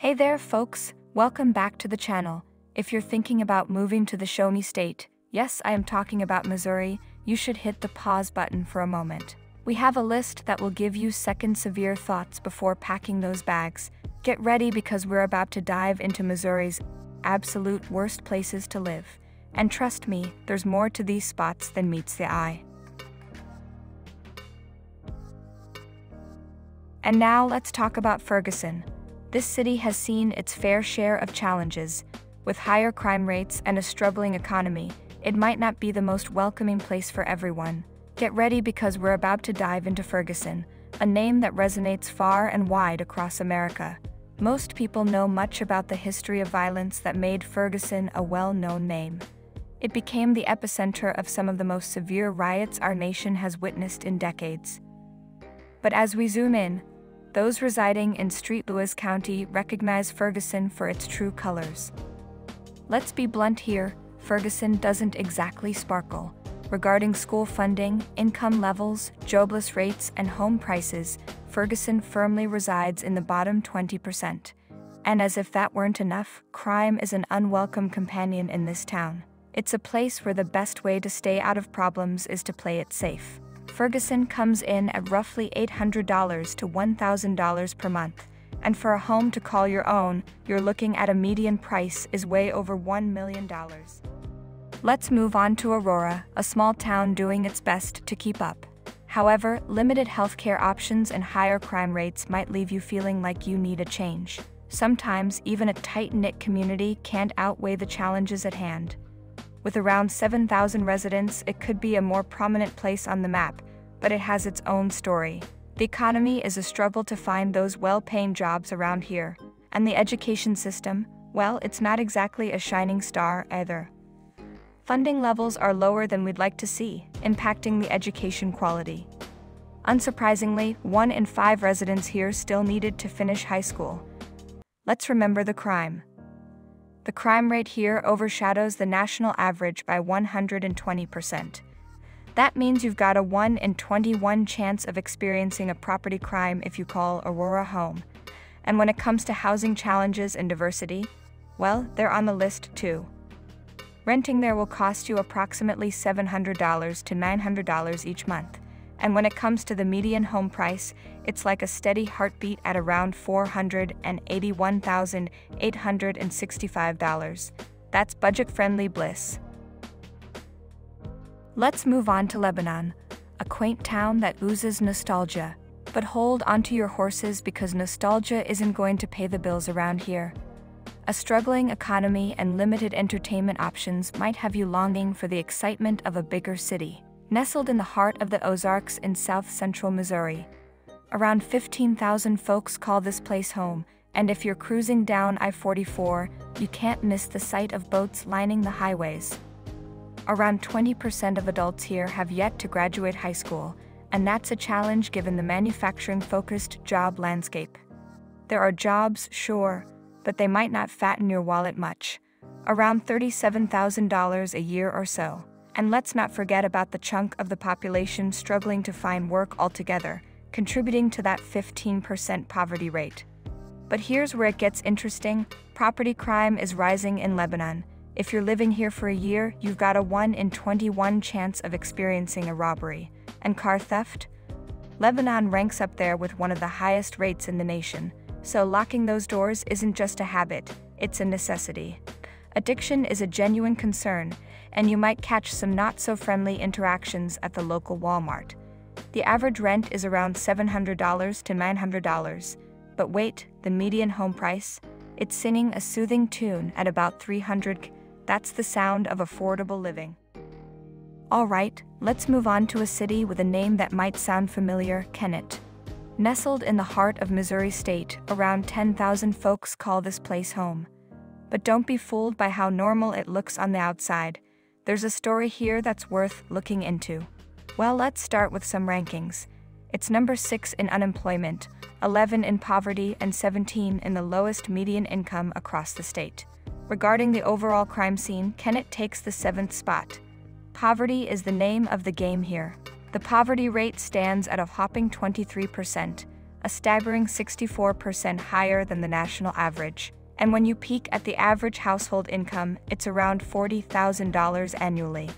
Hey there folks, welcome back to the channel. If you're thinking about moving to the Show Me State, yes, I am talking about Missouri, you should hit the pause button for a moment. We have a list that will give you second severe thoughts before packing those bags. Get ready because we're about to dive into Missouri's absolute worst places to live. And trust me, there's more to these spots than meets the eye. And now let's talk about Ferguson. This city has seen its fair share of challenges. With higher crime rates and a struggling economy, it might not be the most welcoming place for everyone. Get ready because we're about to dive into Ferguson, a name that resonates far and wide across America. Most people know much about the history of violence that made Ferguson a well-known name. It became the epicenter of some of the most severe riots our nation has witnessed in decades. But as we zoom in, those residing in St. Louis County recognize Ferguson for its true colors. Let's be blunt here, Ferguson doesn't exactly sparkle. Regarding school funding, income levels, jobless rates, and home prices, Ferguson firmly resides in the bottom 20%. And as if that weren't enough, crime is an unwelcome companion in this town. It's a place where the best way to stay out of problems is to play it safe. Ferguson comes in at roughly $800 to $1,000 per month, and for a home to call your own, you're looking at a median price is way over $1 million. Let's move on to Aurora, a small town doing its best to keep up. However, limited healthcare options and higher crime rates might leave you feeling like you need a change. Sometimes, even a tight-knit community can't outweigh the challenges at hand. With around 7,000 residents, it could be a more prominent place on the map, but it has its own story. The economy is a struggle to find those well-paying jobs around here, and the education system, well, it's not exactly a shining star either. Funding levels are lower than we'd like to see, impacting the education quality. Unsurprisingly, 1 in 5 residents here still needed to finish high school. Let's remember the crime. The crime rate here overshadows the national average by 120%. That means you've got a 1 in 21 chance of experiencing a property crime if you call Aurora home. And when it comes to housing challenges and diversity, well, they're on the list too. Renting there will cost you approximately $700 to $900 each month. And when it comes to the median home price, it's like a steady heartbeat at around $481,865. That's budget-friendly bliss. Let's move on to Lebanon, a quaint town that oozes nostalgia. But hold onto your horses because nostalgia isn't going to pay the bills around here. A struggling economy and limited entertainment options might have you longing for the excitement of a bigger city. Nestled in the heart of the Ozarks in south-central Missouri, around 15,000 folks call this place home, and if you're cruising down I-44, you can't miss the sight of boats lining the highways. Around 20% of adults here have yet to graduate high school, and that's a challenge given the manufacturing-focused job landscape. There are jobs, sure, but they might not fatten your wallet much. Around $37,000 a year or so. And let's not forget about the chunk of the population struggling to find work altogether, contributing to that 15% poverty rate. But here's where it gets interesting. Property crime is rising in Lebanon. If you're living here for a year, you've got a 1 in 21 chance of experiencing a robbery. And car theft? Lebanon ranks up there with one of the highest rates in the nation. So locking those doors isn't just a habit, it's a necessity. Addiction is a genuine concern, and you might catch some not-so-friendly interactions at the local Walmart. The average rent is around $700 to $900. But wait, the median home price? It's singing a soothing tune at about $300. That's the sound of affordable living. Alright, let's move on to a city with a name that might sound familiar, Kennett. Nestled in the heart of Missouri State, around 10,000 folks call this place home. But don't be fooled by how normal it looks on the outside. There's a story here that's worth looking into. Well, let's start with some rankings. It's number 6 in unemployment, 11 in poverty, and 17 in the lowest median income across the state. Regarding the overall crime scene, Kennett takes the 7th spot. Poverty is the name of the game here. The poverty rate stands at a whopping 23%, a staggering 64% higher than the national average. And when you peek at the average household income, it's around $40,000 annually.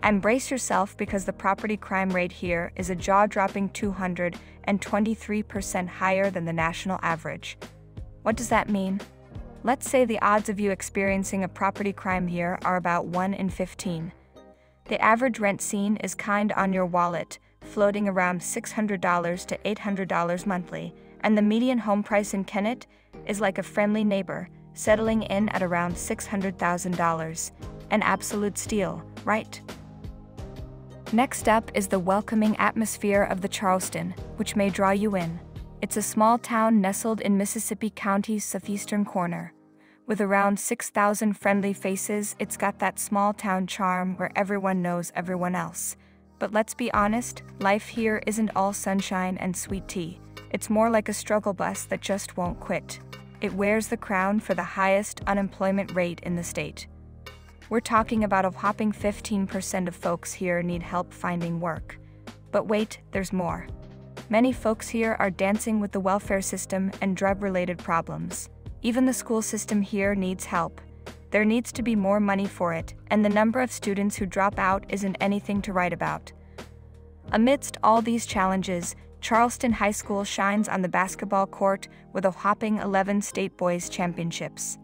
And brace yourself, because the property crime rate here is a jaw-dropping 223% higher than the national average. What does that mean? Let's say the odds of you experiencing a property crime here are about 1 in 15. The average rent seen is kind on your wallet, floating around $600 to $800 monthly, and the median home price in Kennett is like a friendly neighbor, settling in at around $600,000. An absolute steal, right? Next up is the welcoming atmosphere of the Charleston, which may draw you in. It's a small town nestled in Mississippi County's southeastern corner. With around 6,000 friendly faces, it's got that small town charm where everyone knows everyone else. But let's be honest, life here isn't all sunshine and sweet tea. It's more like a struggle bus that just won't quit. It wears the crown for the highest unemployment rate in the state. We're talking about a whopping 15% of folks here need help finding work. But wait, there's more. Many folks here are dancing with the welfare system and drug-related problems. Even the school system here needs help. There needs to be more money for it, and the number of students who drop out isn't anything to write about. Amidst all these challenges, Charleston High School shines on the basketball court with a whopping 11 state boys championships.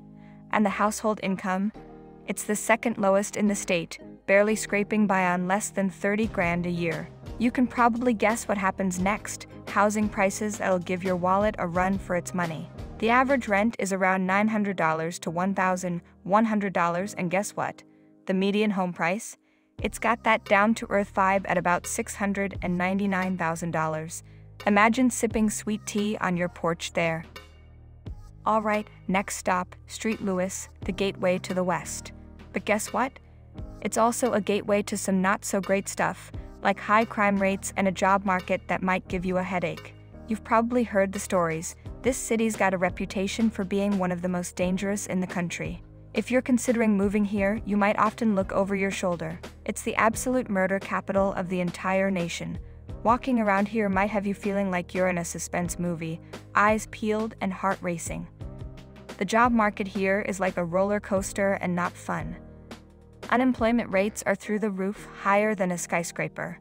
And the household income? It's the second lowest in the state, barely scraping by on less than $30,000 a year. You can probably guess what happens next: housing prices that'll give your wallet a run for its money. The average rent is around $900 to $1,100, and guess what? The median home price? It's got that down-to-earth vibe at about $699,000. Imagine sipping sweet tea on your porch there. Alright, next stop, Street Louis, the gateway to the West. But guess what? It's also a gateway to some not-so-great stuff, like high crime rates and a job market that might give you a headache. You've probably heard the stories. This city's got a reputation for being one of the most dangerous in the country. If you're considering moving here, you might often look over your shoulder. It's the absolute murder capital of the entire nation. Walking around here might have you feeling like you're in a suspense movie, eyes peeled and heart racing. The job market here is like a roller coaster and not fun. Unemployment rates are through the roof, higher than a skyscraper.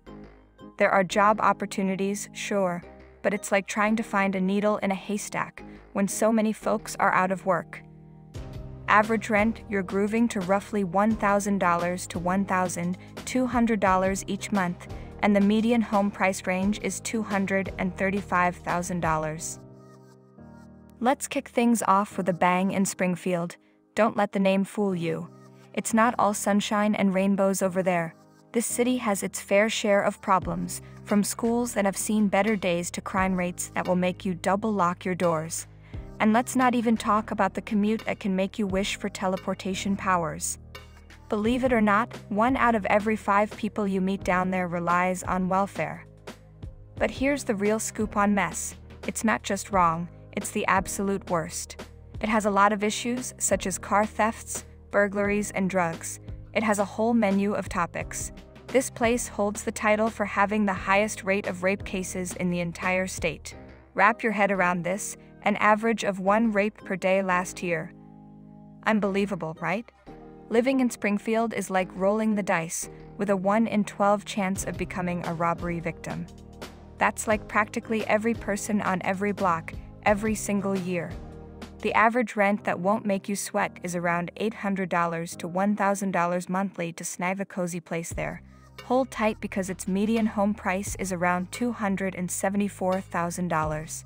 There are job opportunities, sure, but it's like trying to find a needle in a haystack when so many folks are out of work. Average rent, you're grooving to roughly $1,000 to $1,200 each month, and the median home price range is $235,000. Let's kick things off with a bang in Springfield. Don't let the name fool you. It's not all sunshine and rainbows over there. This city has its fair share of problems, from schools that have seen better days to crime rates that will make you double lock your doors. And let's not even talk about the commute that can make you wish for teleportation powers. Believe it or not, 1 out of every 5 people you meet down there relies on welfare. But here's the real scoop on mess. It's not just wrong, it's the absolute worst. It has a lot of issues, such as car thefts, burglaries, and drugs. It has a whole menu of topics. This place holds the title for having the highest rate of rape cases in the entire state. Wrap your head around this, an average of 1 rape per day last year. Unbelievable, right? Living in Springfield is like rolling the dice, with a 1 in 12 chance of becoming a robbery victim. That's like practically every person on every block, every single year. The average rent that won't make you sweat is around $800 to $1,000 monthly to snag a cozy place there. Hold tight, because its median home price is around $274,000.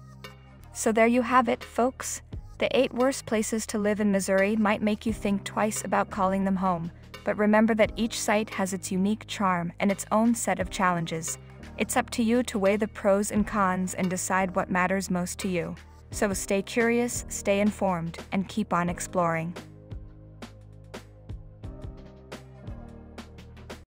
So there you have it, folks. The 8 worst places to live in Missouri might make you think twice about calling them home, but remember that each site has its unique charm and its own set of challenges. It's up to you to weigh the pros and cons and decide what matters most to you. So stay curious, stay informed, and keep on exploring.